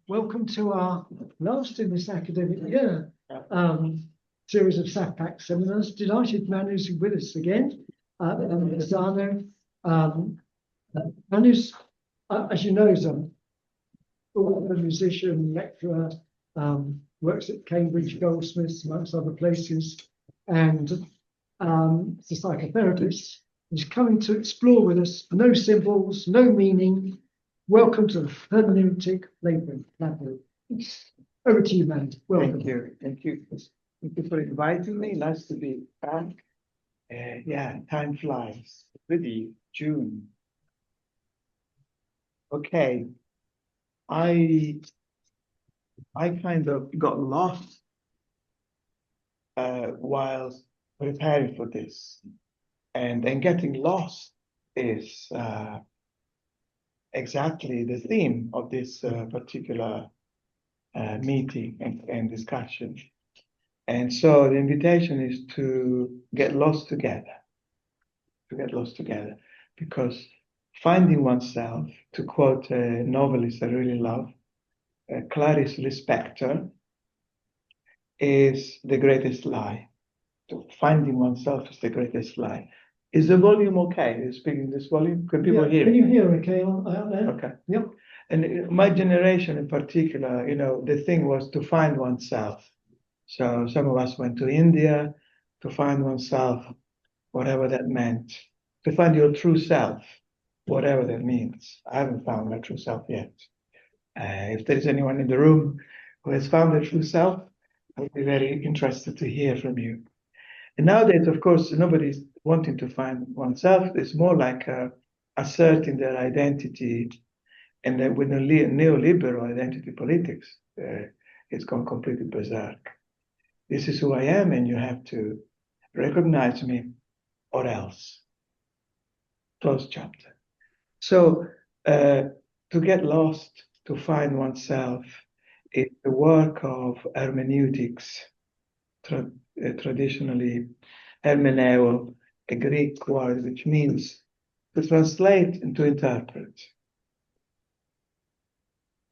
Welcome to our last in this academic year series of SAFPAC seminars. Delighted Manu's with us again. Manu Bazzano. Manu's, as you know, is a musician, lecturer, works at Cambridge Goldsmiths, amongst other places, and is a psychotherapist. He's coming to explore with us no symbols, no meaning. Welcome to the hermeneutic labyrinth. Over to you, man. Welcome. Thank you. Thank you for inviting me. Nice to be back. Yeah, time flies. Really, June. Okay. I kind of got lost while preparing for this. And getting lost is exactly the theme of this particular meeting and discussion. And so the invitation is to get lost together, because finding oneself, to quote a novelist I really love, Clarice Lispector, is the greatest lie. So finding oneself is the greatest lie. Is the volume okay? Is speaking this volume? Can people hear? Can you hear okay out there? Okay. Yep. And my generation in particular, the thing was to find oneself. So some of us went to India to find oneself, whatever that meant, to find your true self, whatever that means. I haven't found my true self yet. If there's anyone in the room who has found their true self, I would be very interested to hear from you. And nowadays, of course, nobody's wanting to find oneself. It's more like asserting their identity. And then with the neoliberal identity politics, it's gone completely berserk. This is who I am, and you have to recognize me or else. Close chapter. So to get lost, to find oneself, is the work of hermeneutics. Traditionally, hermeneuo, a Greek word which means to translate and to interpret.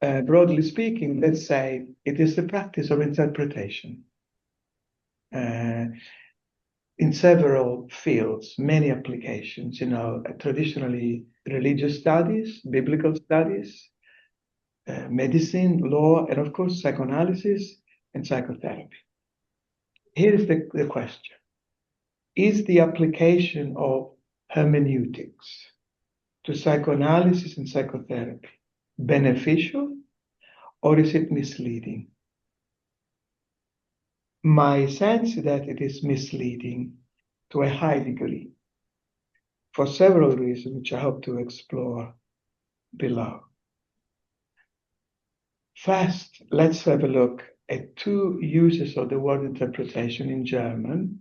Broadly speaking, let's say it is the practice of interpretation. In several fields, many applications, traditionally religious studies, biblical studies, medicine, law, and of course, psychoanalysis and psychotherapy. Here is the question. Is the application of hermeneutics to psychoanalysis and psychotherapy beneficial, or is it misleading? My sense is that it is misleading to a high degree for several reasons, which I hope to explore below. First, let's have a look at two uses of the word interpretation in German,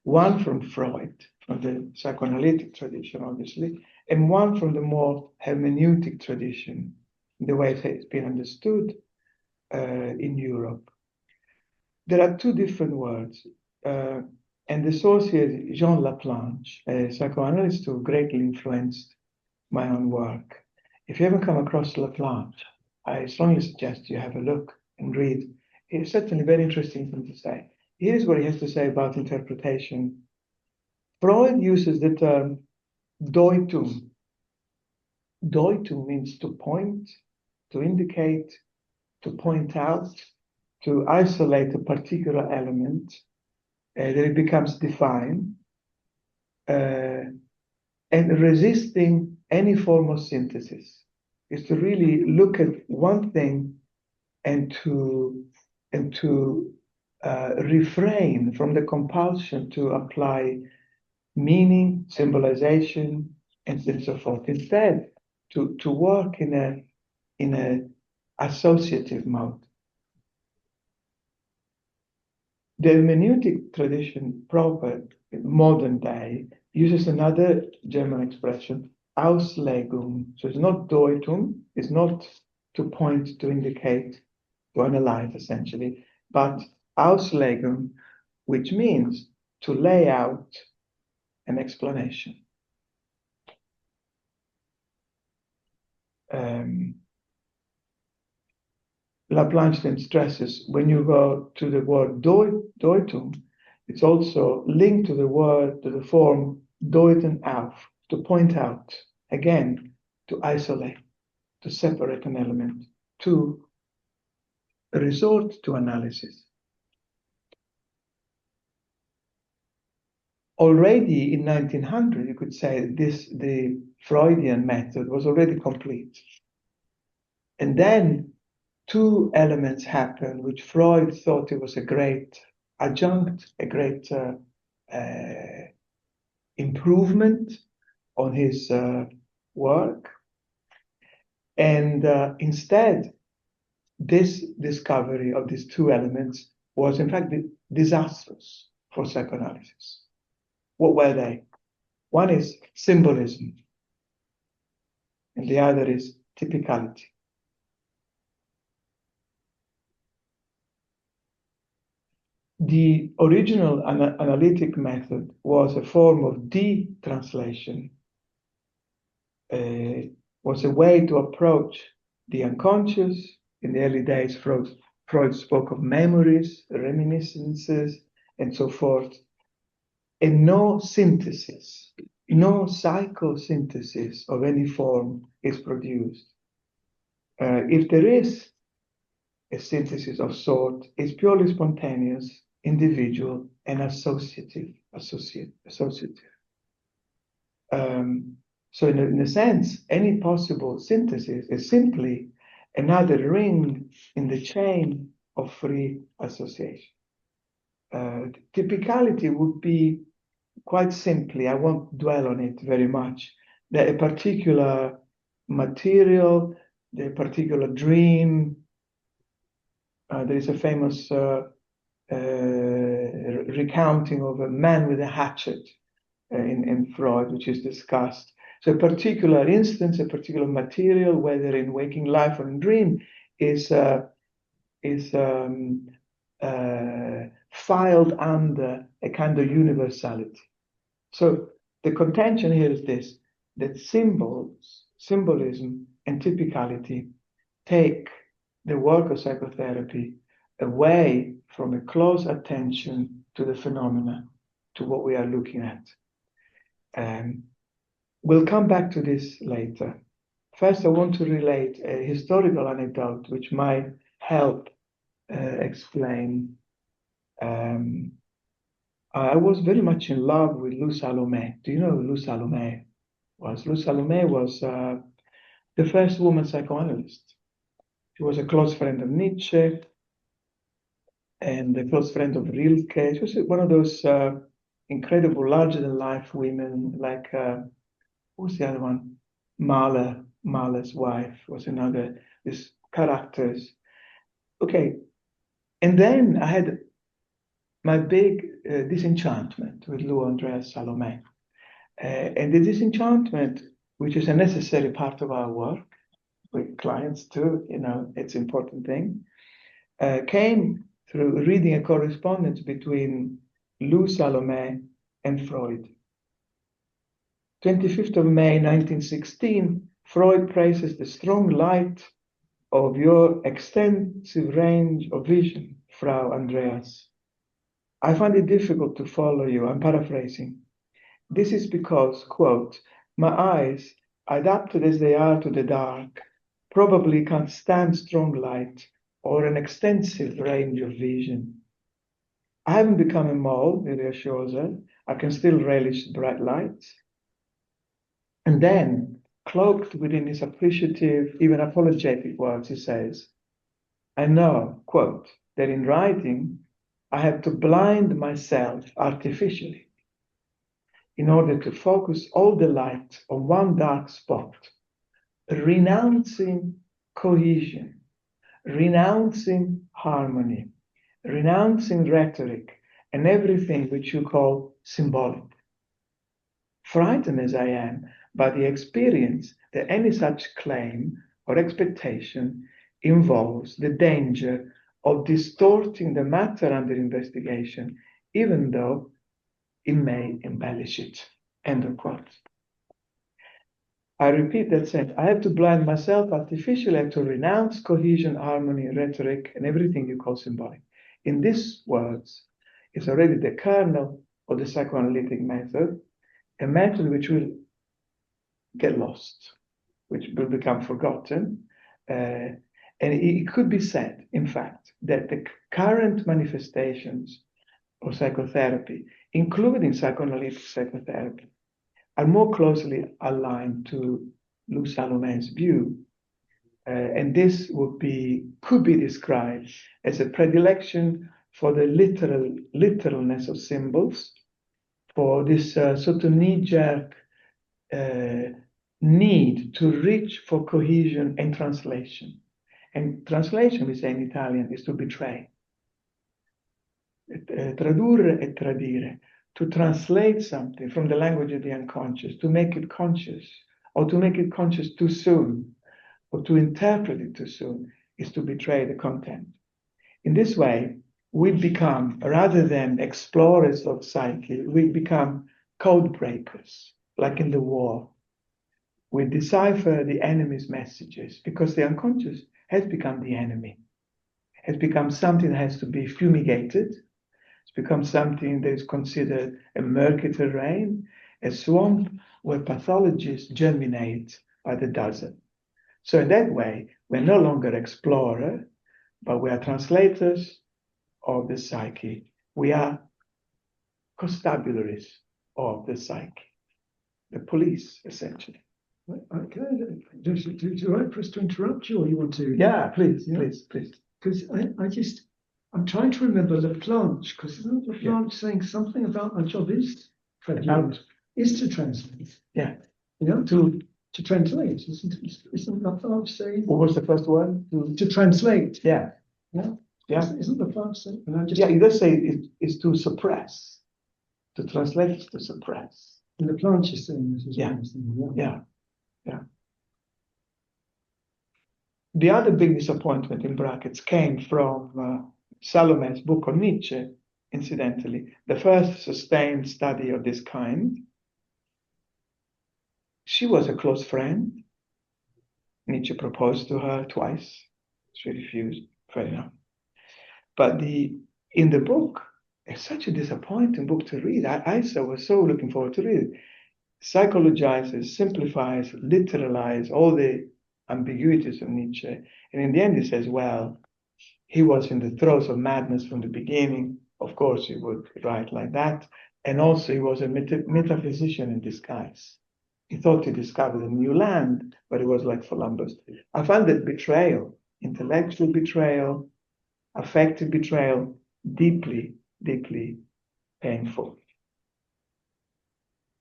one from Freud, from the psychoanalytic tradition, obviously, and one from the more hermeneutic tradition, the way it's been understood in Europe. There are two different words, and the source here is Jean Laplanche, a psychoanalyst who greatly influenced my own work. If you haven't come across Laplanche, I strongly suggest you have a look and read. It's certainly very interesting thing to say. Here's what he has to say about interpretation. Freud uses the term Deutung. Deutung means to point, to indicate, to point out, to isolate a particular element, that it becomes defined, and resisting any form of synthesis is to really look at one thing and to refrain from the compulsion to apply meaning, symbolization, and so forth. Instead, to work in a associative mode. The hermeneutic tradition proper, modern day, uses another German expression, Auslegung. So it's not Deutung, it's not to point, to indicate, to analyze essentially, but Auslegung, which means to lay out an explanation. Laplanche then stresses, when you go to the word Deutung, it's also linked to the form deuten auf, to point out, again, to isolate, to separate an element, to resort to analysis. Already in 1900, you could say the Freudian method was already complete. And then two elements happened, which Freud thought it was a great adjunct, a great improvement on his work. And instead, this discovery of these two elements was in fact disastrous for psychoanalysis. What were they? One is symbolism, and the other is typicality. The original analytic method was a form of de-translation, was a way to approach the unconscious. In the early days, Freud spoke of memories, reminiscences, and so forth, and no synthesis, no psychosynthesis of any form is produced. If there is a synthesis of sort, it's purely spontaneous, individual, and associative. So in a sense, any possible synthesis is simply another ring in the chain of free association. Typicality would be quite simply, I won't dwell on it very much, that a particular material, the particular dream, there is a famous recounting of a man with a hatchet in Freud, which is discussed. So a particular instance, a particular material, whether in waking life or in dream, is filed under a kind of universality. So the contention here is this, that symbolism and typicality take the work of psychotherapy away from a close attention to the phenomena, to what we are looking at. We'll come back to this later. First, I want to relate a historical anecdote which might help explain. I was very much in love with Lou Salome. Do you know who Lou Salome was? Lou Salome was the first woman psychoanalyst. She was a close friend of Nietzsche and a close friend of Rilke. She was one of those incredible, larger-than-life women, like, who's the other one? Mahler's wife was another, these characters. Okay, and then I had my big disenchantment with Lou Andreas Salome. And the disenchantment, which is a necessary part of our work, with clients too, it's an important thing, came through reading a correspondence between Lou Salome and Freud. 25th of May 1916, Freud praises the strong light of your extensive range of vision, Frau Andreas. I find it difficult to follow you. I'm paraphrasing. This is because, quote, my eyes, adapted as they are to the dark, probably can't stand strong light or an extensive range of vision. I haven't become a mole, he reassures her. I can still relish bright lights. And then, cloaked within his appreciative, even apologetic words, he says, I know, quote, that in writing, I have to blind myself artificially in order to focus all the light on one dark spot, renouncing cohesion, renouncing harmony, renouncing rhetoric, and everything which you call symbolic. Frightened as I am by the experience that any such claim or expectation involves the danger of distorting the matter under investigation, even though it may embellish it. End of quote. I repeat that sentence. I have to blind myself artificially. I have to renounce cohesion, harmony, rhetoric, and everything you call symbolic. In these words, it's already the kernel of the psychoanalytic method, a method which will get lost, which will become forgotten. And it could be said, in fact, that the current manifestations of psychotherapy, including psychoanalytic psychotherapy, are more closely aligned to Lou Salome's view. And this could be described as a predilection for the literalness of symbols, for this sort of knee-jerk need to reach for cohesion and translation. And translation, we say in Italian, is to betray. Tradurre e tradire, to translate something from the language of the unconscious, to make it conscious, or to make it conscious too soon, or to interpret it too soon, is to betray the content. In this way, we become, rather than explorers of psyche, we become code breakers, like in the war. We decipher the enemy's messages because the unconscious has become the enemy, has become something that has to be fumigated. It's become something that is considered a murky terrain, a swamp where pathologies germinate by the dozen. So in that way, we're no longer explorers, but we are translators of the psyche. We are constabularies of the psyche, the police, essentially. Okay, do you like for us to interrupt you, or you want to? Yeah, please. Because I'm trying to remember Laplanche, because isn't Laplanche saying something about our job is to translate? Yeah. You know, to translate, isn't Laplanche saying? What was the first one? To translate. Yeah. Yeah. Yeah. Isn't Laplanche saying? He does say it is to suppress. To translate is to suppress. And Laplanche is saying this as well. Yeah. The other big disappointment in brackets came from Salome's book on Nietzsche, incidentally, the first sustained study of this kind. She was a close friend. Nietzsche proposed to her twice. She refused. Fair enough. But in the book, it's such a disappointing book to read. I was so looking forward to read it. Psychologizes, simplifies, literalizes all the ambiguities of Nietzsche. And in the end, he says, well, he was in the throes of madness from the beginning. Of course, he would write like that. And also, he was a metaphysician in disguise. He thought he discovered a new land, but it was like Columbus. I found that betrayal, intellectual betrayal, affective betrayal, deeply, deeply painful.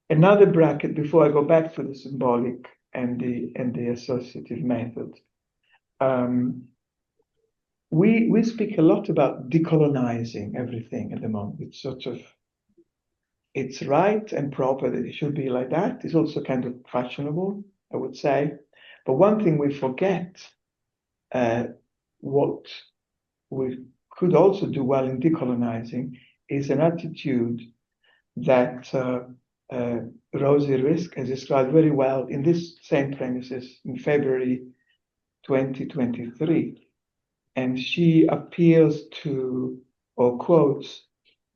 Another bracket before I go back to the symbolic and the associative method. We speak a lot about decolonizing everything at the moment. It's right and proper that it should be like that. It's also kind of fashionable, I would say. But one thing we forget, what we could also do well in decolonizing, is an attitude that Rosie Risk has described very well in this same premises in February 2023. And she appeals to, or quotes,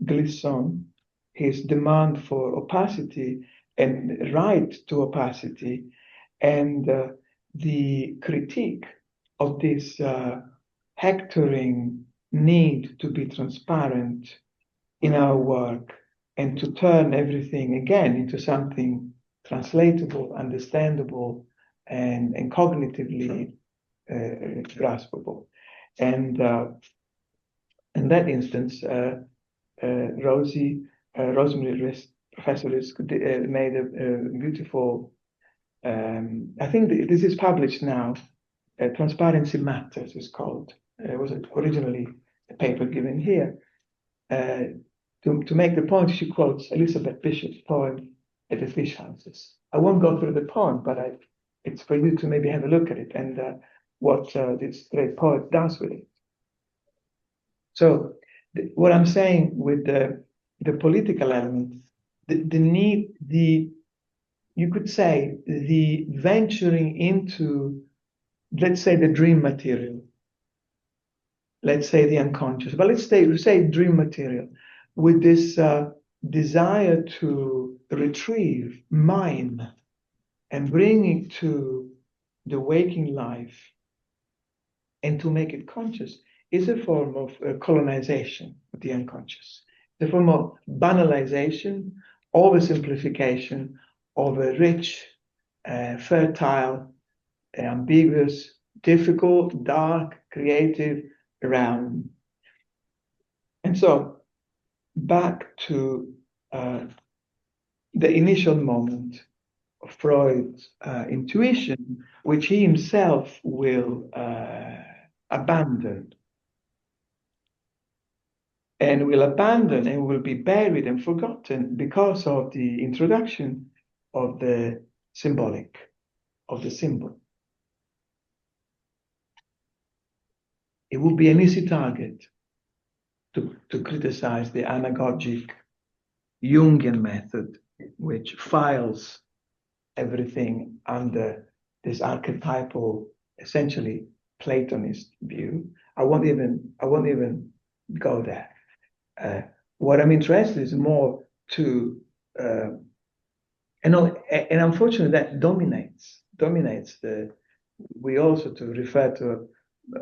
Glisson, his demand for opacity and right to opacity, and the critique of this hectoring need to be transparent in our work and to turn everything again into something translatable, understandable, and cognitively graspable. And in that instance, Rosemary Risk, Professor Risk, made a beautiful, I think this is published now, Transparency Matters is called. It was originally a paper given here. To make the point, she quotes Elizabeth Bishop's poem, At the Fish Houses. I won't go through the poem, but it's for you to maybe have a look at it and what this great poet does with it. So what I'm saying with the political element, the need, you could say, the venturing into, let's say, the dream material. Let's say the unconscious, but let's say dream material, with this desire to retrieve, mine, and bring it to the waking life and to make it conscious, is a form of colonization of the unconscious. It's a form of banalization, oversimplification of a rich, fertile, ambiguous, difficult, dark, creative realm. And so, back to the initial moment of Freud's intuition, which he himself will abandon. And will be buried and forgotten because of the introduction of the symbolic, of the symbol. It would be an easy target to criticize the anagogic Jungian method, which files everything under this archetypal, essentially Platonist view. I won't even go there. What I'm interested in is more to, and unfortunately that dominates the. We also to refer to,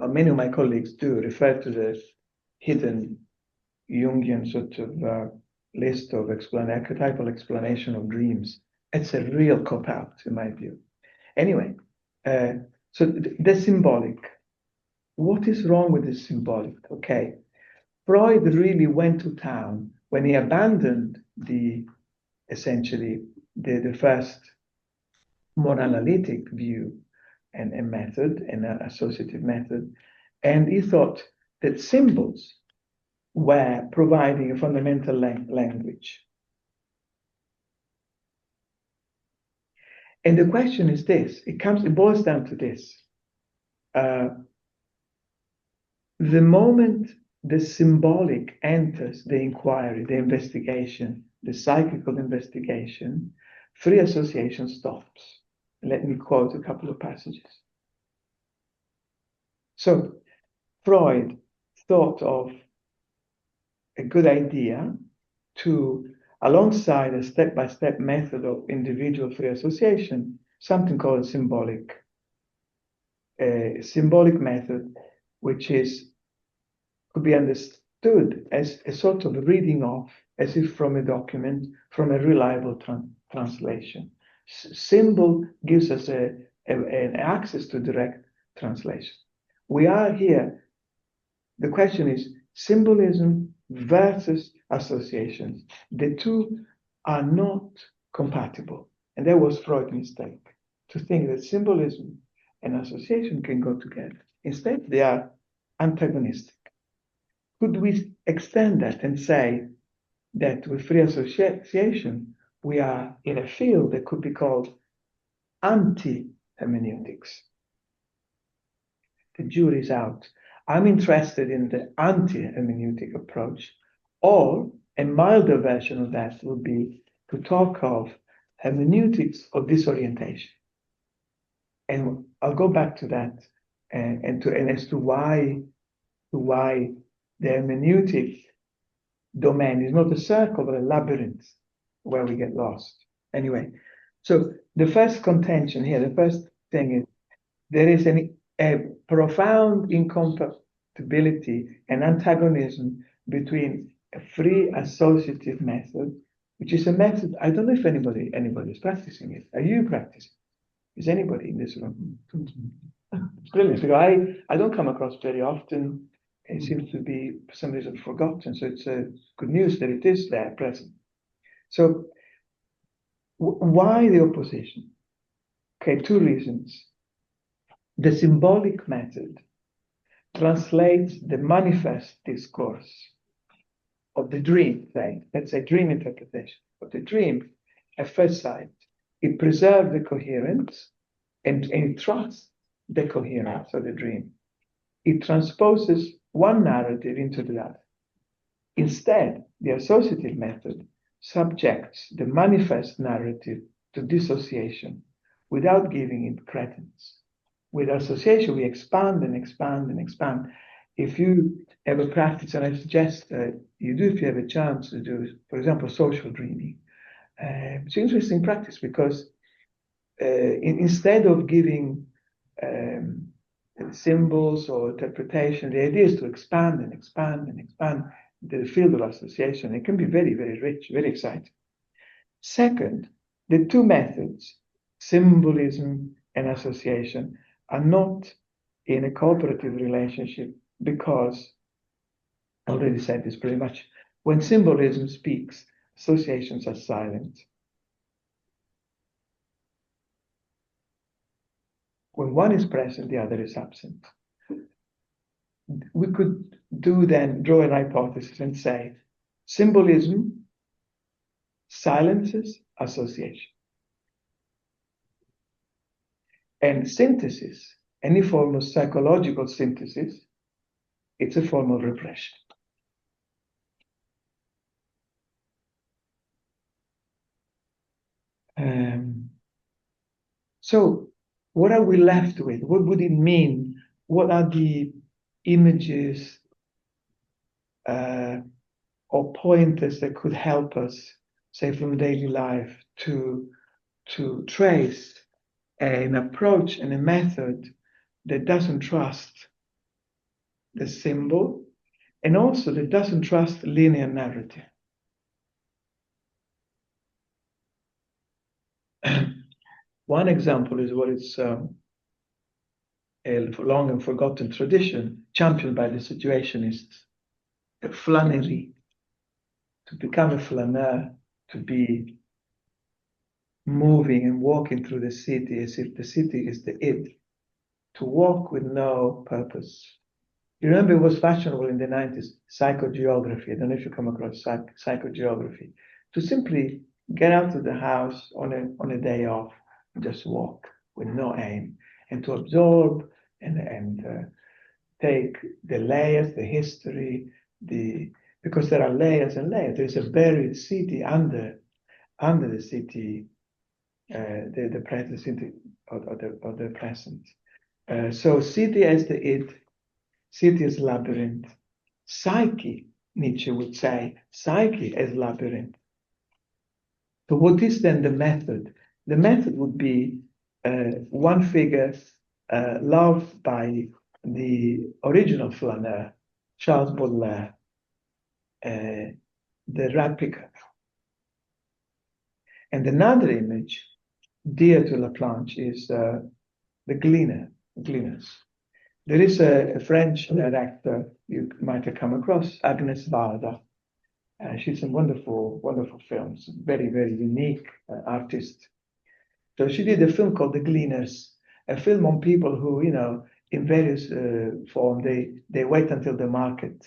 many of my colleagues do refer to the hidden Jungian sort of list of archetypal explanation of dreams. It's a real cop-out in my view. Anyway, so the symbolic. What is wrong with the symbolic? Okay, Freud really went to town when he abandoned essentially the first more analytic view and method, and associative method, and he thought that symbols were providing a fundamental language. And the question is this, it boils down to this. The moment the symbolic enters the inquiry, the investigation, the psychical investigation, free association stops. Let me quote a couple of passages. So, Freud thought of a good idea to, alongside a step-by-step method of individual free association, something called a symbolic method, which could be understood as a sort of reading off, as if from a document, from a reliable translation. Symbol gives us an access to direct translation. We are here. The question is symbolism versus associations. The two are not compatible. And that was Freud's mistake, to think that symbolism and association can go together. Instead, they are antagonistic. Could we extend that and say that with free association, we are in a field that could be called anti-hermeneutics? The jury's out. I'm interested in the anti-hermeneutic approach, or a milder version of that would be to talk of hermeneutics of disorientation. And I'll go back to that and as to why the hermeneutic domain is not a circle but a labyrinth where we get lost. Anyway, so the first contention here, the first thing is there is a profound incompatibility and antagonism between a free associative method, which is a method, I don't know if anybody is practicing it. Are you practicing? Is anybody in this room? It's brilliant, because I don't come across very often. It seems to be, for some reason, forgotten. So it's good news that it is there present. So why the opposition? Okay, two reasons. The symbolic method translates the manifest discourse of the dream, let's say dream interpretation of the dream at first sight. It preserves the coherence and it trusts the coherence of the dream. It transposes one narrative into the other. Instead, the associative method subjects the manifest narrative to dissociation without giving it credence. With association, we expand and expand and expand. If you have a practice, and I suggest you do if you have a chance to do, for example, social dreaming. It's an interesting practice because instead of giving symbols or interpretation, the idea is to expand and expand and expand the field of association. It can be very, very rich, very exciting. Second, the two methods, symbolism and association, are not in a cooperative relationship because, I already said this pretty much, when symbolism speaks, associations are silent. When one is present, the other is absent. We could draw an hypothesis and say, symbolism silences association. And synthesis, any form of psychological synthesis, it's a form of repression. So what are we left with? What would it mean? What are the images or pointers that could help us, say, from daily life to trace an approach and a method that doesn't trust the symbol and also that doesn't trust linear narrative? One example is what is a long and forgotten tradition championed by the situationists, a flânerie. To become a flaneur, to be moving and walking through the city as if the city is the id, to walk with no purpose. You remember it was fashionable in the 90s, psychogeography. I don't know if you come across psychogeography. To simply get out of the house on a day off and just walk with no aim and to absorb and take the layers, the history, because there are layers and layers. There's a buried city under the city, the present city or the present. So city as the id, city as labyrinth. Psyche, Nietzsche would say, psyche as labyrinth. So what is then the method? The method would be one figure loved by the original flaneur, Charles Baudelaire, the rat picker. And another image dear to Laplanche is the gleaners. There is a French director you might have come across, Agnès Varda. She's in wonderful, wonderful films, very, very unique artist. So she did a film called The Gleaners, a film on people who, in various form, they wait until the market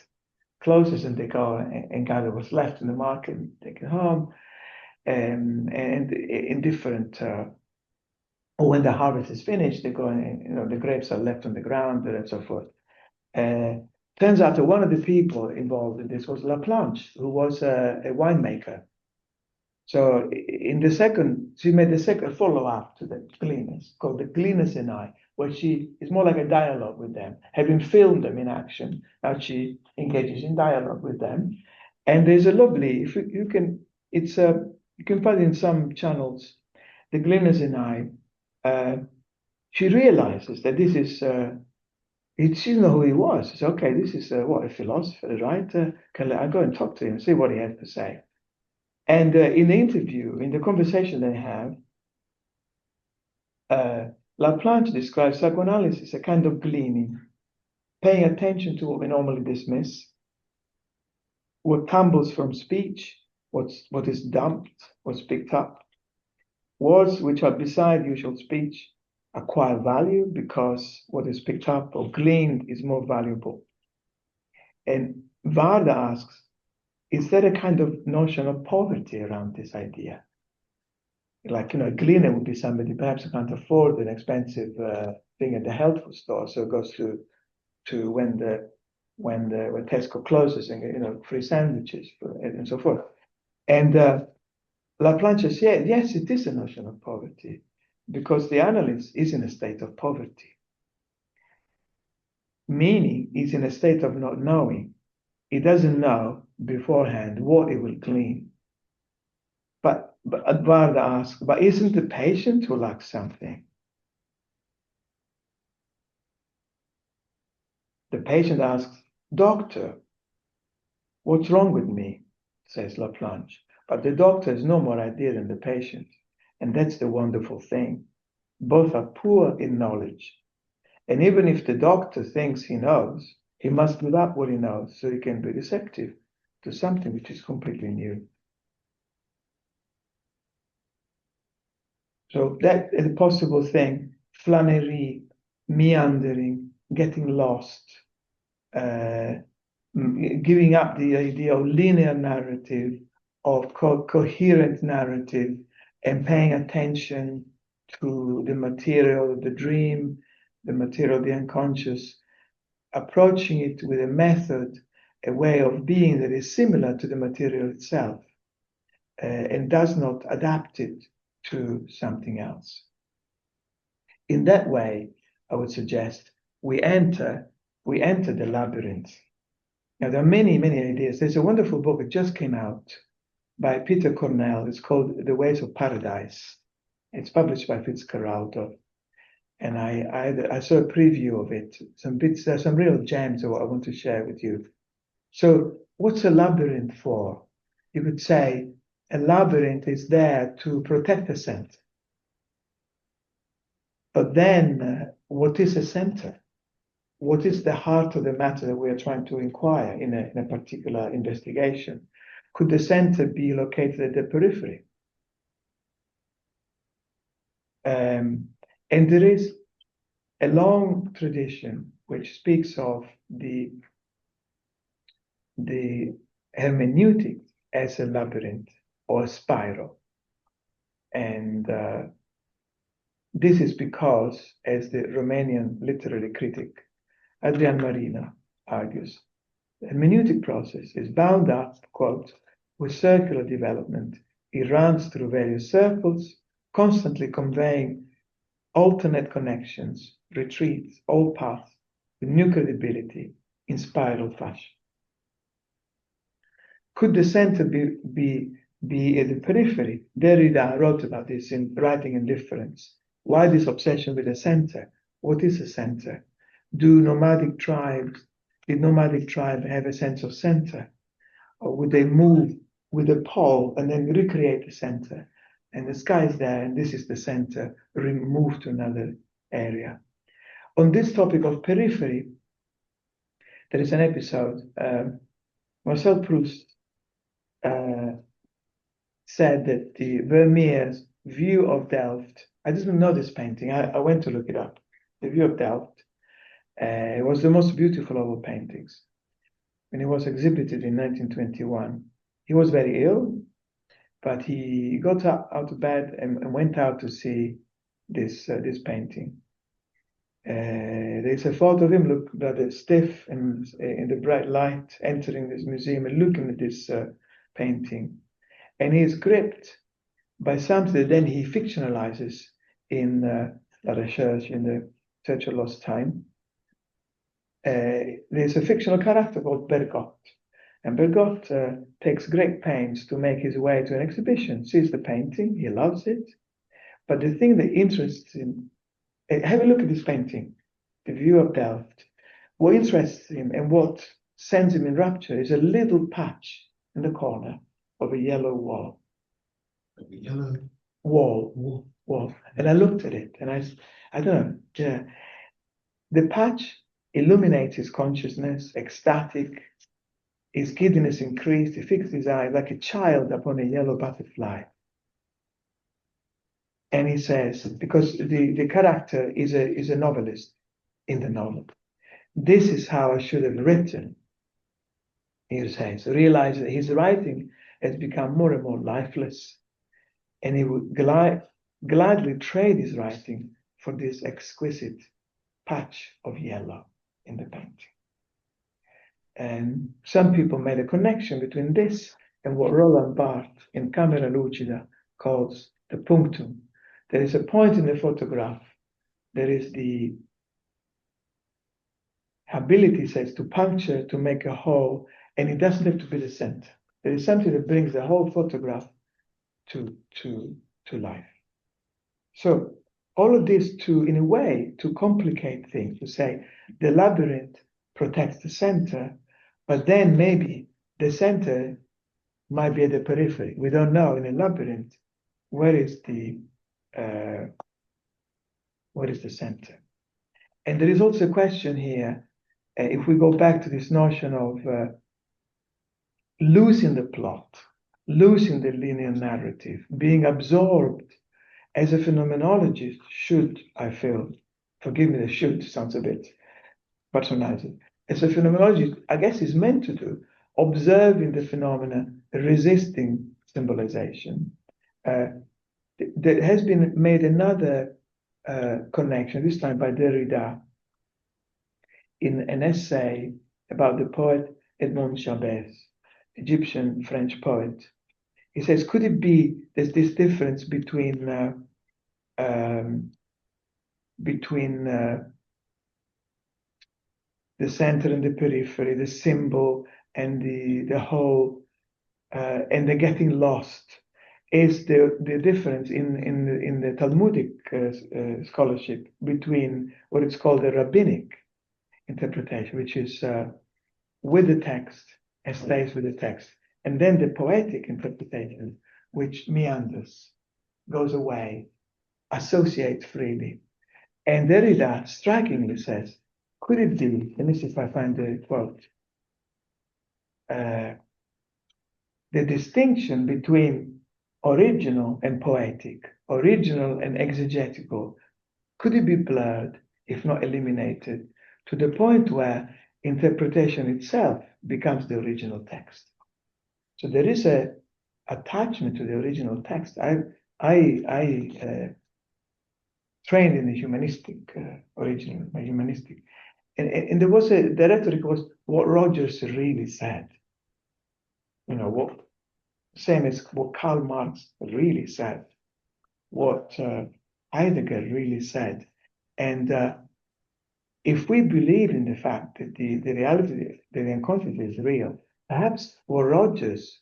closes and they go and gather what's left in the market and take it home. And in different, or when the harvest is finished, they go and, the grapes are left on the ground and so forth. Turns out that one of the people involved in this was Laplanche, who was a winemaker. So she made the second follow-up to the Gleaners, called The Gleaners and I, where she is more like a dialogue with them. Having filmed them in action, now she engages in dialogue with them. And there's a lovely, if you can find it in some channels, The Gleaners and I, she realizes that this is, she didn't know who he was. She said, okay, this is a philosopher, right? I go and talk to him, see what he has to say. And in the interview, in the conversation they have, Laplanche describes psychoanalysis as a kind of gleaning, paying attention to what we normally dismiss, what tumbles from speech, what is dumped, what's picked up. Words which are beside usual speech acquire value because what is picked up or gleaned is more valuable. And Varda asks, is there a kind of notion of poverty around this idea? Like, a gleaner would be somebody perhaps who can't afford an expensive thing at the health food store, so it goes to when Tesco closes and free sandwiches and so forth. And Laplanche says, yes, it is a notion of poverty, because the analyst is in a state of poverty. Meaning is in a state of not knowing. He doesn't know beforehand what he will glean. But Edvard asks, but isn't the patient who lacks something? The patient asks, doctor, what's wrong with me? Says Laplanche. But the doctor has no more idea than the patient. And that's the wonderful thing. Both are poor in knowledge. And even if the doctor thinks he knows, he must give up what he knows so he can be receptive to something which is completely new. So that is a possible thing, flânerie, meandering, getting lost, giving up the idea of linear narrative, of coherent narrative, and paying attention to the material of the dream, the material of the unconscious, approaching it with a method, a way of being that is similar to the material itself, and does not adapt it to something else. In that way, I would suggest we enter the labyrinth. Now, there are many, many ideas. There's a wonderful book that just came out by Peter Cornell. It's called The Ways of Paradise. It's published by Fitzcarraldo. And I saw a preview of it. There's some real gems of what I want to share with you. So what's a labyrinth for? You could say a labyrinth is there to protect the center. But then what is a center? What is the heart of the matter that we are trying to inquire in a particular investigation? Could the center be located at the periphery? And there is a long tradition which speaks of the hermeneutic as a labyrinth or a spiral. And this is because, as the Romanian literary critic Adrian Marina argues, the hermeneutic process is bound up, quote, with circular development. It runs through various circles, constantly conveying alternate connections, retreats, all paths, with new credibility in spiral fashion. Could the center be at the periphery? Derrida wrote about this in Writing Indifference. Why this obsession with the center? What is a center? Did nomadic tribe have a sense of center? Or would they move with a pole and then recreate the center? And the sky is there, and this is the center, move to another area. On this topic of periphery, there is an episode. Marcel Proust said that the Vermeer's view of Delft, I didn't know this painting, I went to look it up. The view of Delft, it was the most beautiful of all paintings. When it was exhibited in 1921, he was very ill, but he got out of bed and went out to see this painting. There's a photo of him, look rather stiff and in the bright light, entering this museum and looking at this painting. And he is gripped by something that then he fictionalizes in La Recherche, in the Search of Lost Time. There's a fictional character called Bergotte. And Bergotte takes great pains to make his way to an exhibition, sees the painting, he loves it. But the thing that interests him, have a look at this painting, The View of Delft. What interests him and what sends him in rapture is a little patch in the corner of a yellow wall. A yellow wall. And I looked at it and I don't know, yeah. The patch illuminates his consciousness, ecstatic, his giddiness increased, he fixed his eyes like a child upon a yellow butterfly. And he says, because the character is a novelist in the novel, this is how I should have written, he says, realize that his writing has become more and more lifeless, and he would gladly trade his writing for this exquisite patch of yellow in the painting. And some people made a connection between this and what Roland Barthes in Camera Lucida calls the punctum. There is a point in the photograph. There is the ability, says, to puncture, to make a hole, and it doesn't have to be the center. There is something that brings the whole photograph to life. So all of this in a way, to complicate things, to say the labyrinth protects the center, but then maybe the center might be at the periphery. We don't know in a labyrinth where is the center. And there is also a question here, if we go back to this notion of losing the plot, losing the linear narrative, being absorbed as a phenomenologist should, I feel, forgive me, the should sounds a bit patronizing. As a phenomenologist, I guess is meant to do, observing the phenomena, resisting symbolization. There has been made another connection, this time by Derrida, in an essay about the poet Edmond Chabès, Egyptian French poet. He says, could it be there's this difference between the center and the periphery, the symbol and the whole, and the getting lost? Is the difference in the Talmudic scholarship between what is called the rabbinic interpretation, which is with the text and stays with the text, and then the poetic interpretation, which meanders, goes away, associates freely. And Derrida strikingly says, could it be, let me see if I find the quote, the distinction between original and poetic, original and exegetical, could it be blurred, if not eliminated, to the point where interpretation itself becomes the original text? So there is a attachment to the original text. I trained in the humanistic original, my humanistic, and there was the rhetoric was what Rogers really said. You know, what same as what Karl Marx really said, what Heidegger really said. And if we believe in the fact that the reality, that the unconscious is real, perhaps what Rogers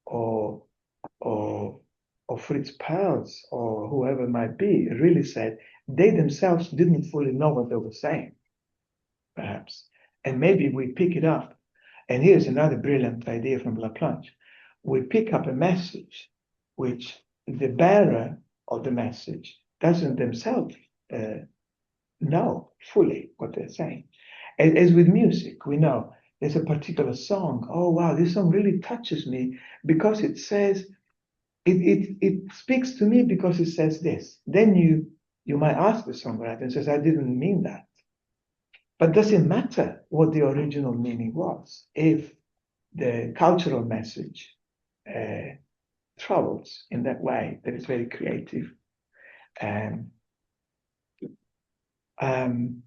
or Fritz Perls or whoever might be really said, they themselves didn't fully know what they were saying, perhaps. And maybe we pick it up. And here's another brilliant idea from Laplanche. We pick up a message which the bearer of the message doesn't themselves know fully what they're saying. As with music, we know there's a particular song. Oh, wow, this song really touches me because it says, it speaks to me because it says this. Then you might ask the songwriter and says, I didn't mean that. But does it matter what the original meaning was if the cultural message travels in that way that is very creative? I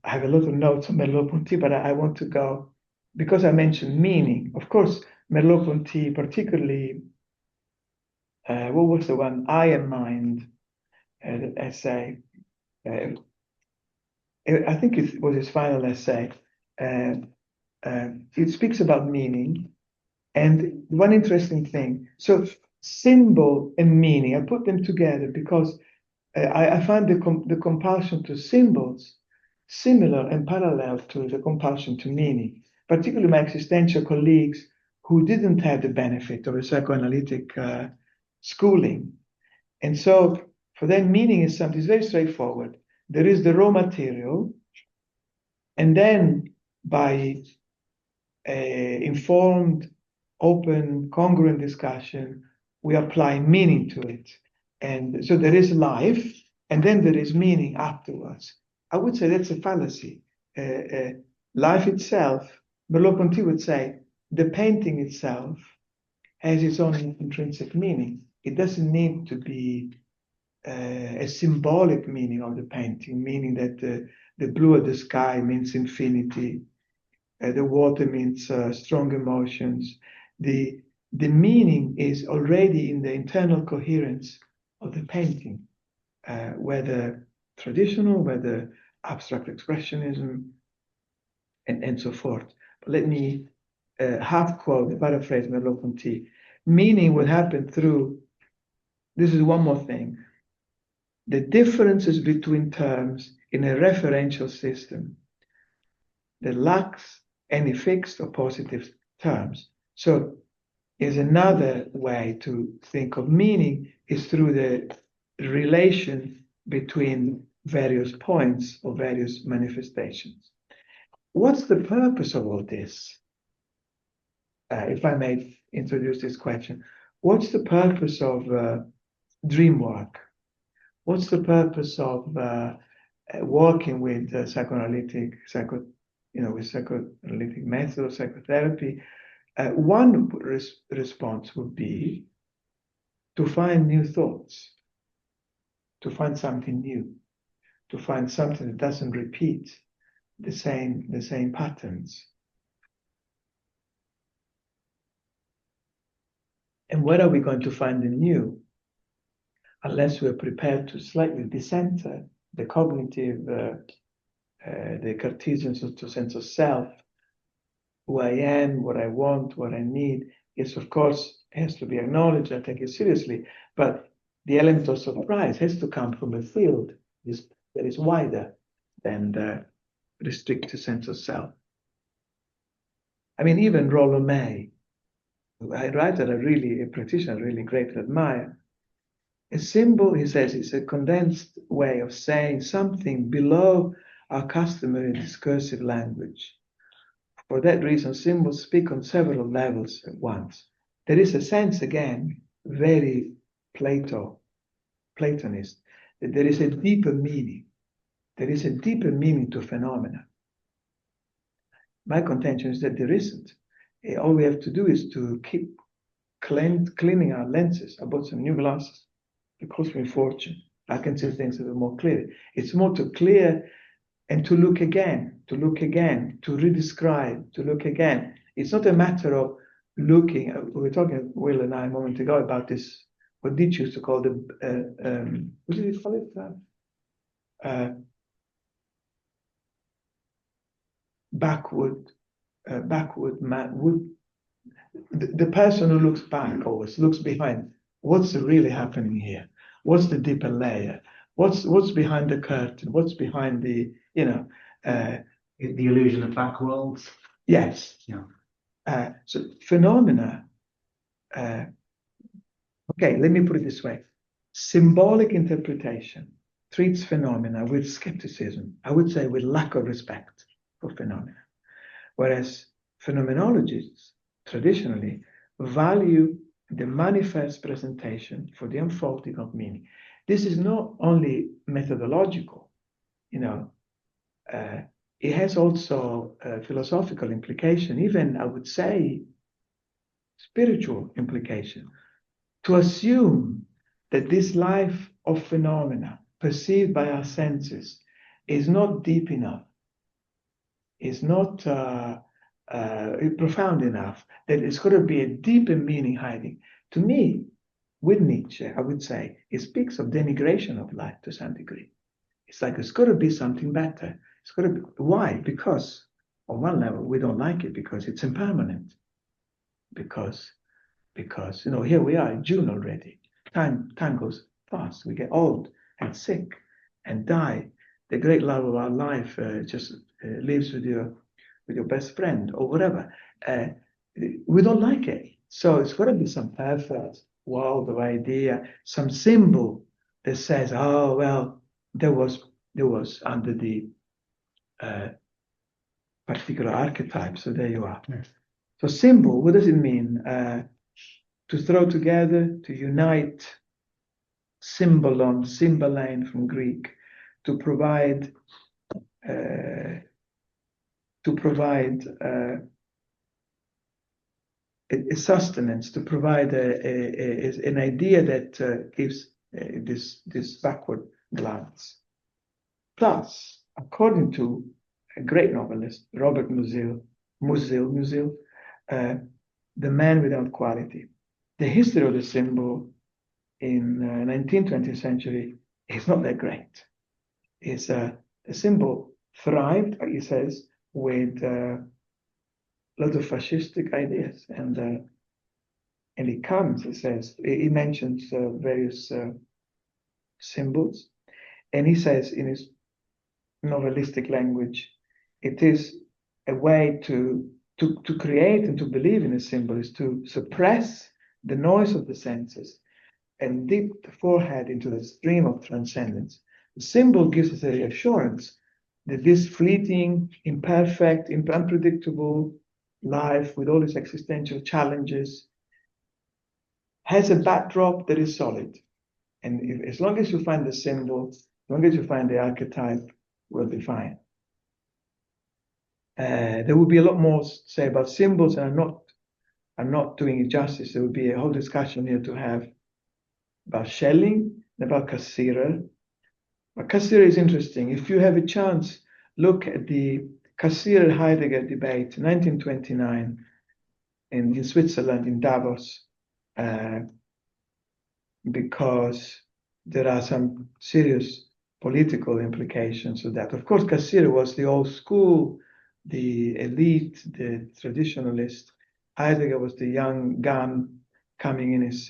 have a lot of notes on Merleau-Ponty, but I want to go, because I mentioned meaning. Of course, Merleau-Ponty, particularly, what was the one? I Am Mind, the essay. I think it was his final essay. It speaks about meaning. And one interesting thing, so symbol and meaning, I put them together because I find the compulsion to symbols similar and parallel to the compulsion to meaning, particularly my existential colleagues who didn't have the benefit of a psychoanalytic schooling. And so for them, meaning is something very straightforward. There is the raw material, and then by informed, open, congruent discussion, we apply meaning to it. And so there is life, and then there is meaning afterwards. I would say that's a fallacy. Life itself, Merleau-Ponty would say, the painting itself has its own intrinsic meaning. It doesn't need to be a symbolic meaning of the painting, meaning that the blue of the sky means infinity, the water means strong emotions, the the meaning is already in the internal coherence of the painting, whether traditional, whether abstract expressionism, and so forth. But let me half quote, paraphrase Merleau-Ponty. Meaning would happen through, this is one more thing, the differences between terms in a referential system that lacks any fixed or positive terms. So is another way to think of meaning is through the relation between various points or various manifestations. What's the purpose of all this? If I may introduce this question, what's the purpose of dream work? What's the purpose of working with psychoanalytic method of psychotherapy? One response would be to find new thoughts, to find something new, to find something that doesn't repeat the same patterns. And where are we going to find the new? Unless we're prepared to slightly decenter the cognitive, the Cartesian sense of self, who I am, what I want, what I need. Yes, of course, it has to be acknowledged, I take it seriously, but the element of surprise has to come from a field that is wider than the restricted sense of self. I mean, even Rollo May, a writer a practitioner I really greatly admire, a symbol, he says, is a condensed way of saying something below our customary discursive language. For that reason, symbols speak on several levels at once. There is a sense, again, very Platonist, that there is a deeper meaning. There is a deeper meaning to phenomena. My contention is that there isn't. All we have to do is to keep cleaning our lenses. I bought some new glasses. It cost me a fortune. I can see things a little more clearly. It's more to clear and to look again, to redescribe, to look again. It's not a matter of looking. We were talking, Will and I, a moment ago about this, what Ditch used to call the, what did he call it? Backward man, the person who looks back always looks behind. What's really happening here? What's the deeper layer? What's behind the curtain? What's behind the, the illusion of back worlds? Yes. Yeah. So phenomena, okay, let me put it this way. Symbolic interpretation treats phenomena with skepticism, I would say with lack of respect for phenomena. Whereas phenomenologists traditionally value the manifest presentation for the unfolding of meaning. This is not only methodological, it has also philosophical implication, even I would say spiritual implication. To assume that this life of phenomena perceived by our senses is not deep enough, is not profound enough, that it's got to be a deeper meaning hiding. To me, with Nietzsche, I would say, it speaks of denigration of life to some degree. It's like it's got to be something better. It's got to be. Why? Because on one level, we don't like it because it's impermanent. Because here we are in June already. Time goes fast. We get old and sick and die. The great love of our life just lives with your best friend or whatever. We don't like it. So it's got to be some perfect world of idea, some symbol that says, oh, well, there was under the particular archetype. So there you are. Yes. So symbol, what does it mean? To throw together, to unite, symbolon, symbolane from Greek, to provide a sustenance, to provide an idea that gives this backward glance. Plus, according to a great novelist, Robert Musil, the man without quality. The history of the symbol in 19th, 20th century is not that great. It's the symbol thrived, he says, with lots of fascistic ideas, and it comes, he says, he mentions various symbols, and he says in his novelistic language, it is a way to create and to believe in a symbol is to suppress the noise of the senses and dip the forehead into the stream of transcendence. The symbol gives us a reassurance that this fleeting, imperfect, unpredictable life with all its existential challenges has a backdrop that is solid. And as long as you find the symbol, as long as you find the archetype, we'll be fine. There will be a lot more to say about symbols, and I'm not doing it justice. There will be a whole discussion here to have about Schelling and about Cassirer. But Cassirer is interesting. If you have a chance, look at the Cassirer-Heidegger debate, 1929, in Switzerland, in Davos, because there are some serious political implications of that. Of course, Cassirer was the old school, the elite, the traditionalist. Heidegger was the young gun coming in his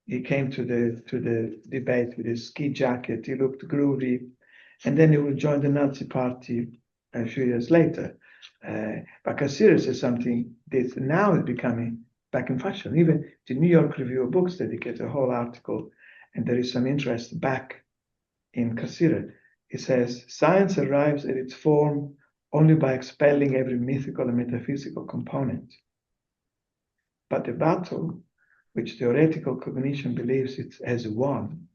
he came to the debate with his ski jacket. He looked groovy, and then he would join the Nazi party a few years later. But Cassirer says something that now is becoming back in fashion. Even the New York Review of Books dedicated a whole article, and there is some interest back in Cassirer. He says, science arrives at its form only by expelling every mythical and metaphysical component. But the battle, which theoretical cognition believes it has won,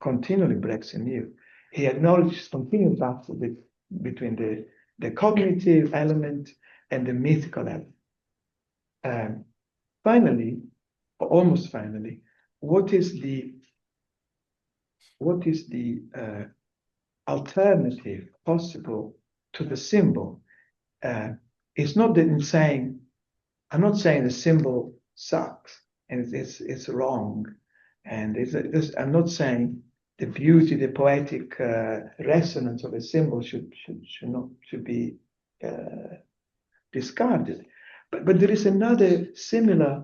continually breaks anew. He acknowledges continued battle between the cognitive element and the mythical element. Finally, or almost finally, what is the alternative possible to the symbol? It's not that in saying, I'm not saying the symbol sucks and it's wrong, and I'm not saying the beauty, the poetic resonance of a symbol should be discarded. But there is another similar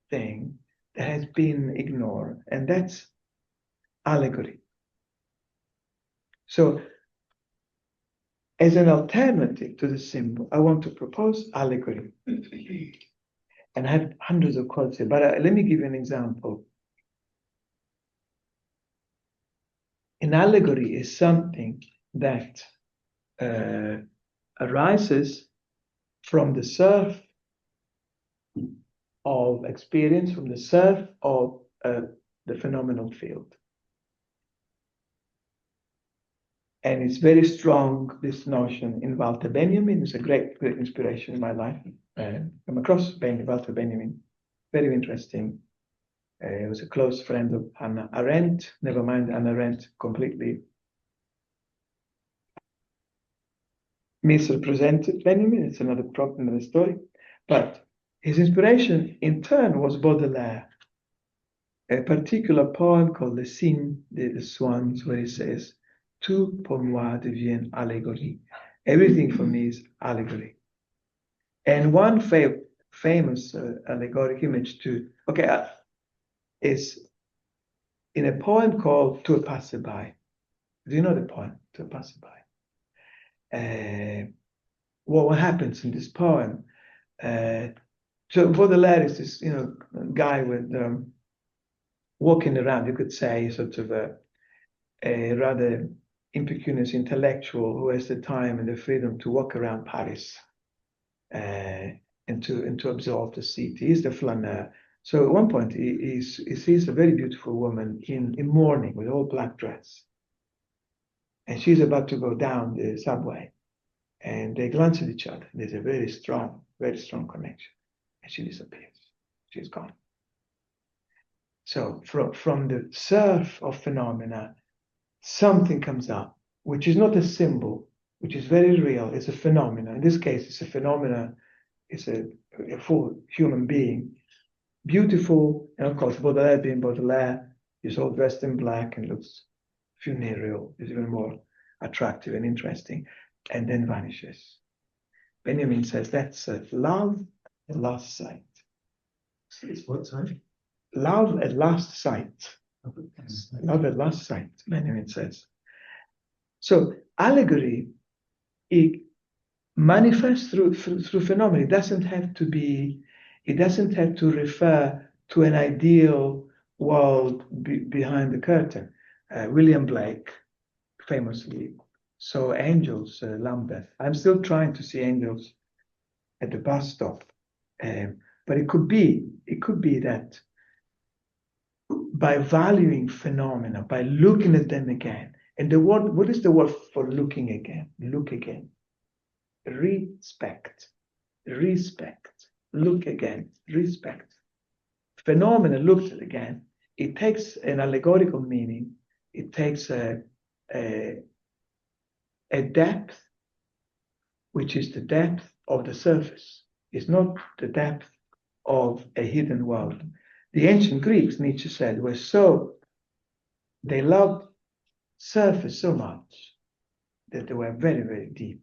thing that has been ignored, and that's allegory. So, as an alternative to the symbol, I want to propose allegory. And I have hundreds of quotes here, but let me give you an example. An allegory is something that arises from the surf of experience, from the surf of the phenomenal field. And it's very strong, this notion in Walter Benjamin. It's a great inspiration in my life. I'm across Walter Benjamin, very interesting. He was a close friend of Hannah Arendt. Never mind Hannah Arendt completely misrepresented Benjamin. It's another problem in the story. But his inspiration in turn was Baudelaire, a particular poem called Les Cygnes des Swans, where he says, Tout pour moi devient allégorie. Everything for me is allegory. And one famous allegoric image is in a poem called To a Passerby. Do you know the poem, To a Passerby? What happens in this poem? So Baudelaire is this, guy with walking around, you could say, sort of a rather impecunious intellectual who has the time and the freedom to walk around Paris and to absorb the city. He's the flaneur. So at one point he sees a very beautiful woman in mourning with all black dress, and she's about to go down the subway, and they glance at each other. There's a very strong connection, and she disappears. She's gone. So from the surf of phenomena, something comes up, which is not a symbol, which is very real. It's a phenomena. In this case, it's a phenomena. is a full human being, beautiful, and of course Baudelaire being Baudelaire, is all dressed in black and looks funereal, is even more attractive and interesting, and then vanishes. Benjamin says that's love at last sight. It's what, sorry? Love at last sight. Yes. Love at last sight, Benjamin says. So allegory, it manifests through phenomena. It doesn't have to refer to an ideal world behind the curtain. William Blake famously saw angels, Lambeth. I'm still trying to see angels at the bus stop. But it could be that by valuing phenomena, by looking at them again, and the word, what is the word for looking again? Look again. Respect. Look again. Respect. Phenomena looked at again. It takes an allegorical meaning. It takes a depth, which is the depth of the surface. It's not the depth of a hidden world. The ancient Greeks, Nietzsche said, they loved surface so much that they were very, very deep.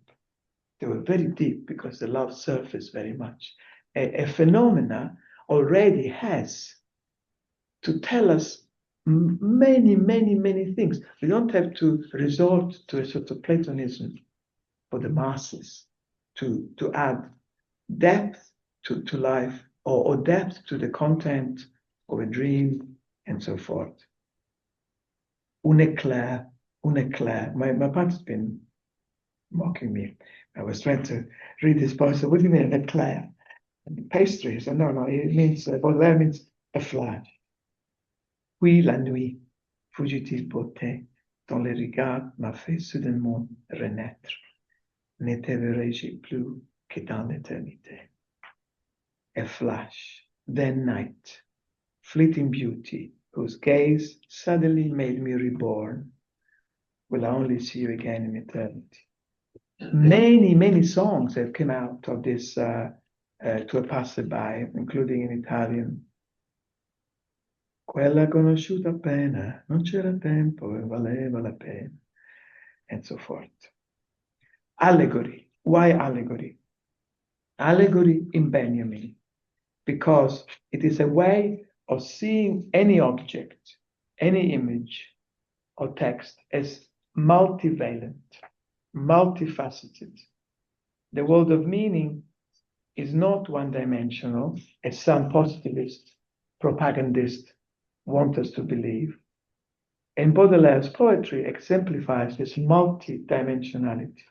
They were very deep because they loved surface very much. A phenomena already has to tell us many, many, many things. We don't have to resort to a sort of Platonism for the masses to add depth to life or depth to the content of a dream and so forth. Un éclair. My partner's been mocking me. I was trying to read this poem. So what do you mean, an éclair? Pastry. So no, it means, Baudelaire means a flash. Oui, la nuit, fugitive beauté, dont les regards m'a fait soudainement renaître. Ne te verrai-je plus que dans l'éternité. A flash, then night, fleeting beauty, whose gaze suddenly made me reborn, will I only see you again in eternity. Many, many songs have come out of this to a passerby, including in Italian. Quella conosciuta appena, non c'era tempo e valeva la pena, and so forth. Allegory. Why allegory? Allegory in Benjamin, because it is a way of seeing any object, any image or text as multivalent, multifaceted. The world of meaning is not one-dimensional, as some positivists, propagandists want us to believe. And Baudelaire's poetry exemplifies this multi-dimensionality.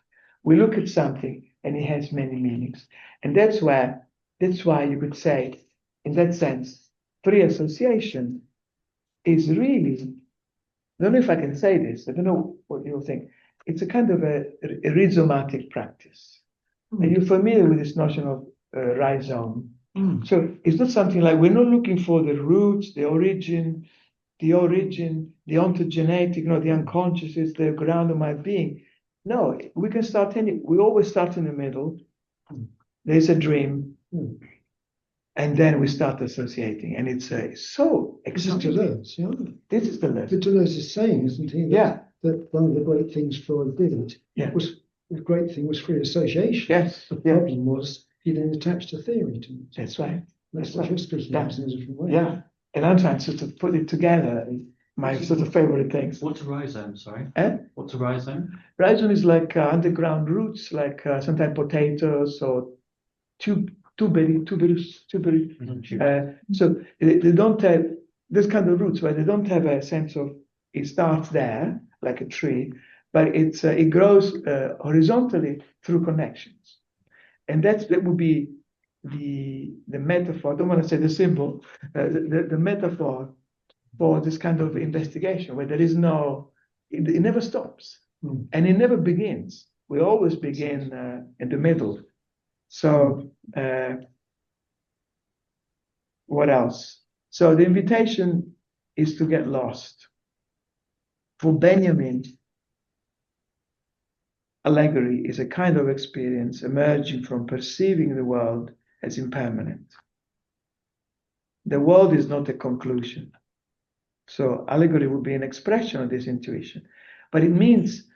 We look at something and it has many meanings. And that's why you could say, in that sense, free association is really, I don't know if I can say this, I don't know what you'll think. It's a kind of a rhizomatic practice. Are you familiar with this notion of rhizome? So it's not something like, we're not looking for the roots, the origin, the ontogenetic, the unconscious is the ground of my being. No, we can start we always start in the middle. There's a dream, and then we start associating, and it's so exciting. Deleuze, yeah. This is Deleuze. But Deleuze is saying, isn't he? Yeah. That one of the great things Freud did was the great thing was free association. Yes. The problem was he then attached a theory to it. That's right. That's what you're speaking of in a different way. Yeah. And I'm trying to sort of put it together. My sort of favorite things. What's a rhizome? Sorry. Eh? What's a rhizome? Rhizome is like underground roots, like sometimes potatoes or tuberous. So they don't have this kind of roots, where they don't have a sense of it starts there like a tree, but it grows horizontally through connections, and that would be the metaphor. I don't want to say the symbol, the metaphor for this kind of investigation, where there is it never stops, and it never begins. We always begin in the middle. So what else? So the invitation is to get lost. For Benjamin, allegory is a kind of experience emerging from perceiving the world as impermanent. The world is not a conclusion. So allegory would be an expression of this intuition, but it means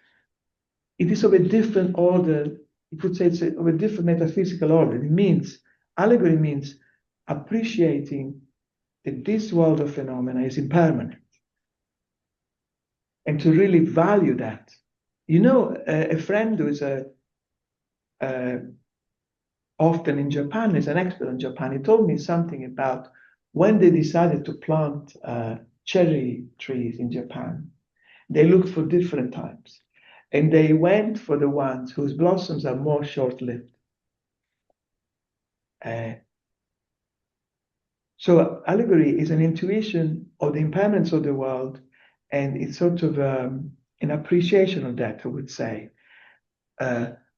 it is of a different order. You could say it's of a different metaphysical order. It means, allegory means appreciating that this world of phenomena is impermanent and to really value that. You know, a friend who is often in Japan, is an expert in Japan, he told me something about when they decided to plant cherry trees in Japan, they looked for different types. And they went for the ones whose blossoms are more short-lived. So allegory is an intuition of the impermanence of the world, and it's sort of an appreciation of that, I would say.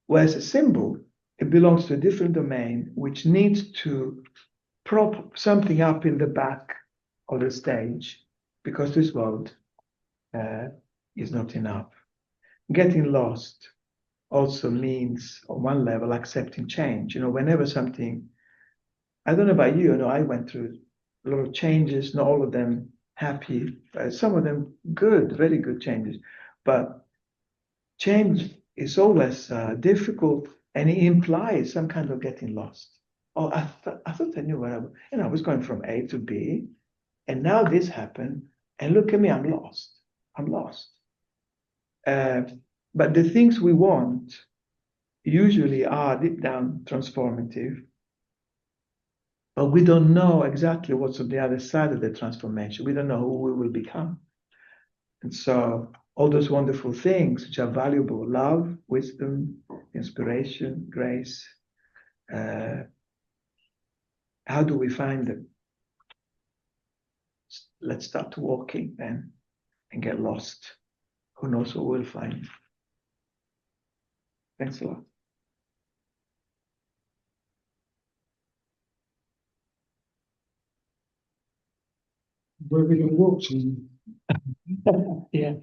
Whereas a symbol, it belongs to a different domain, which needs to prop something up in the back of the stage, because this world is not enough. Getting lost also means, on one level, accepting change. You know, whenever something, I don't know about you, I went through a lot of changes, not all of them happy, some of them good, very good changes. But change is always difficult, and it implies some kind of getting lost. Oh, I thought I knew where I was going from A to B, and now this happened, and look at me, I'm lost. I'm lost. But the things we want usually are deep down transformative, but we don't know exactly what's on the other side of the transformation. We don't know who we will become. And so all those wonderful things which are valuable, love, wisdom, inspiration, grace, how do we find them? Let's start walking then and get lost. Who knows what we'll find? Thanks a lot. Where we can walk to. Yeah.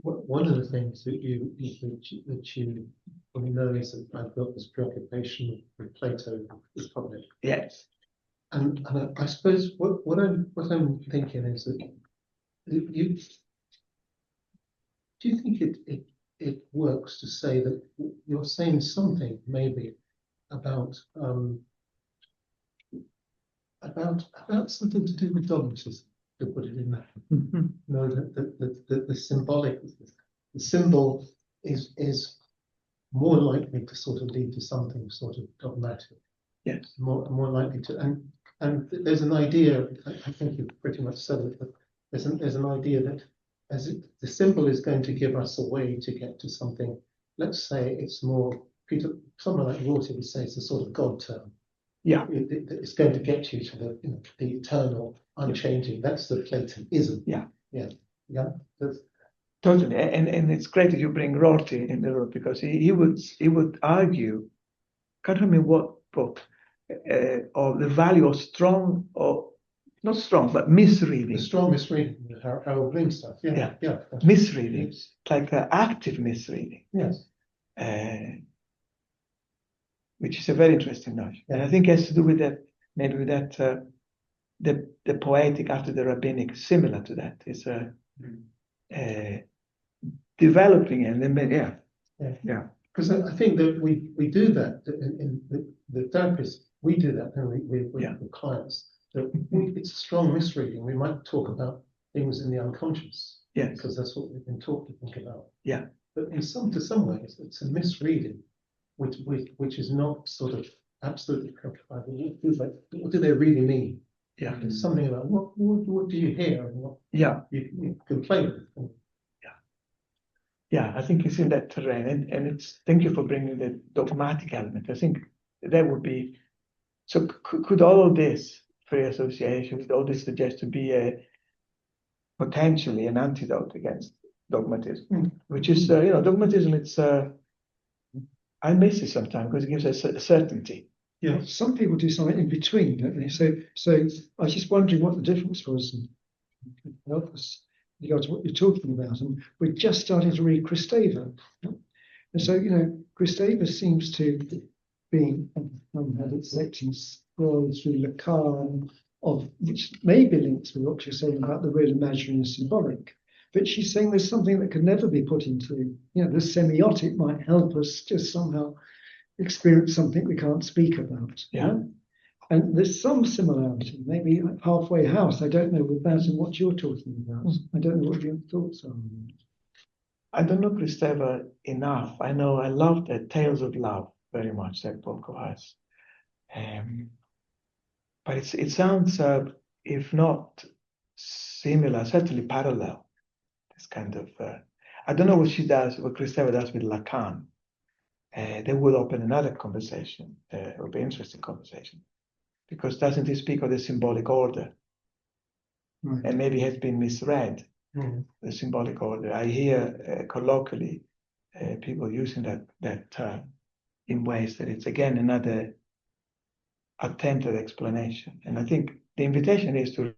One of the things that you know is that I've got this preoccupation with Plato, Republic. Yes. And I suppose what I'm thinking is that do you think it works to say that you're saying something maybe about something to do with dogmatism, to put it in that? Mm-hmm. No, the symbolic, the symbol is more likely to sort of lead to something sort of dogmatic. Yes. More likely to, and there's an idea, I think you've pretty much said it, but there's an idea that the symbol is going to give us a way to get to something. Let's say it's more, someone like Rorty would say it's a sort of God term. Yeah. It's going to get you to the eternal, unchanging. That's the Platonism. Yeah. Yeah. Totally, and it's great that you bring Rorty in the room, because he would argue, can't remember what book, of the value of strong, or not strong, but misreading. The strong misreading, Harold Bloom stuff. Yeah. Misreading, Yes. like active misreading. Yes. Which is a very interesting notion, and I think it has to do with that, maybe with that, the poetic after the rabbinic, similar to that. It's developing, and then yeah. Because I think that we do that in the therapists. We do that, and with clients. That it's a strong misreading. We might talk about things in the unconscious. Yes. Because that's what we've been taught to think about. Yeah. But to some ways, it's a misreading, which is not sort of absolutely preoccupied. What do they really mean? Yeah. There's something about what do you hear, and what you can play with. Yeah, I think it's in that terrain, and it's, thank you for bringing the dogmatic element. I think that would be, so could all of this free association, all this suggest to be potentially an antidote against dogmatism, which is, dogmatism, it's, I miss it sometimes because it gives us a certainty. Yeah, some people do something in between, don't they? So I was just wondering what the difference was, and help us. regard to what you're talking about. And we're just starting to read Christeva. And so, Christeva seems to be, had its selecting scroll through Lacan, which may be linked with what you're saying about the real, imaginary, and symbolic. But she's saying there's something that can never be put into, the semiotic might help us just somehow experience something we can't speak about. Yeah. And there's some similarity, maybe halfway house. I don't know with that and what you're talking about. I don't know what your thoughts are on that. I don't know Christeva enough. I know I love the Tales of Love very much that book of hers. But it sounds, if not similar, certainly parallel. This kind of, I don't know what Christeva does with Lacan. They would open another conversation. It would be an interesting conversation. Because doesn't he speak of the symbolic order? Right. And maybe has been misread, the symbolic order. I hear colloquially people using that term in ways that it's, again, another attempted explanation. And I think the invitation is to